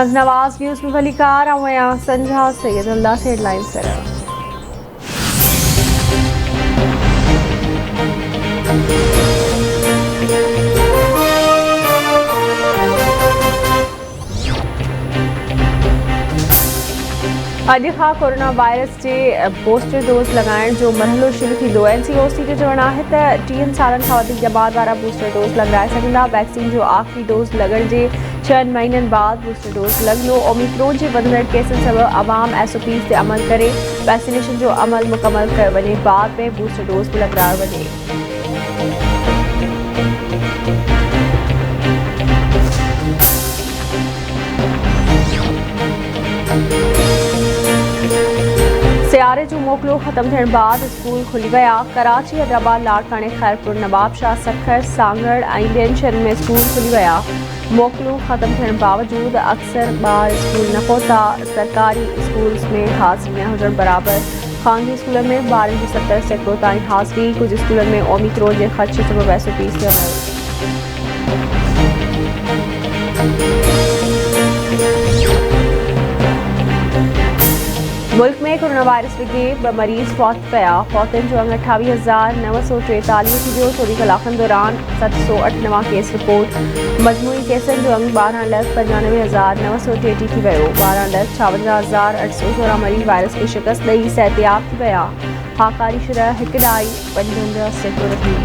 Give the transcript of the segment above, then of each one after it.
Nawaz news में भलीकार आया संजा सैयद अल्लाह से हेडलाइंस करा। अॼु खां कोरोना वायरस जे बूस्टर डोज लगाइण जो मरहलो शुरू थींदो। NCOC जो चवणु आहे त 30 सालनि खां वधीक जमात वारा बूस्टर डोज लॻाए सघंदा। वैक्सीन जो आख़िरी डोज लॻण जे 6 महीननि बाद बूस्टर डोज लॻंदो। ओमिक्रोन जे वधंदड़ केसनि सबबि आवाम SOPs ते अमल करे वैक्सीनेशन जो अमल मुकमल कयो वञे। बाद में बूस्टर डोज बि लॻायो वञे। सियारे जो मोकिलो ख़त्म थियण बाद स्कूल खुली विया। कराची, हैदराबाद, लाड़काने, खैरपुर, नवाबशाह, सखर, सांगड़ ऐं ॿियनि शहरनि में स्कूल खुली विया। मोकिलो ख़त्म थियण बावजूद अक्सर ॿार स्कूल न पहुता। सरकारी स्कूल्स में हाज़िरी न हुजण बराबर ख़ानगी स्कूलनि में ॿारनि जी 70% ताईं हाज़िरी। कुझु स्कूलनि में ओमिक्रोन जे ख़दशे सबबि SOPs ते अमल। मुल्क में कोरोना वायरस विघे 2 मरीज़ फौत पिया। फौतनि जो अंग 28,943 थी वियो। 24 कलाकनि दौरान 708 नवां केस रिपोर्ट। मजमूई केसनि जो अंग 12,95,933 थी वियो। 12,56,816 मरीज़ वायरस खे शिकस्त ॾेई सिहतयाब थी विया। हाकारी शरह 1.55% रही।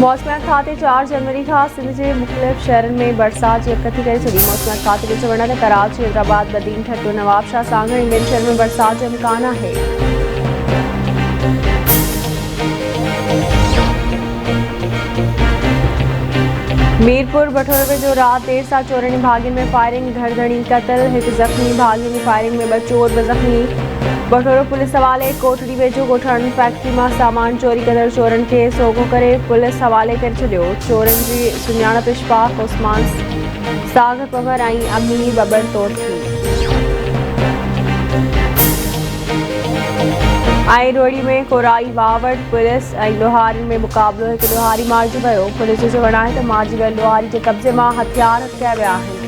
मौसमियात खाते 4 जनवरी खां सिंध जे मुख़्तलिफ़ शहरनि में बरसात जी अक थी करे छॾी। मौसमियात खाते जो चवणु आहे त कराची, हैदराबाद, बदीन, ठट्टो, नवाबशाह, सांगड़ ऐं ॿियनि शहरनि में बरसात जो इम्कान आहे। मीरपुर बठोरवे जो राति देर सां चोरनि भाॻियुनि में फायरिंग, धड़धड़ी क़तल, हिकु ज़ख़्मी। भाॻियुनि जी फायरिंग में 2 चोर बि ज़ख़्मी। बठोरो पुलिस हवाले। कोटड़ी वेझो ॻोठाणन फैक्ट्री मां सामान चोरी कंदड़ चोरनि खे सोघो करे पुलिस हवाले करे छॾियो। चोरनि जी सुञाणप इशफाक उस्मान सागर पवर ऐं अमीर बबर तौर थी। ऐं रोहड़ी में कोराई वावड़ पुलिस ऐं लोहारियुनि में मुक़ाबिलो। हिकु लोहारी मारिजी वियो। पुलिस जो चवणु आहे त मारिजी वियल लोहारी जे कब्ज़े मां हथियार हथिया विया आहिनि।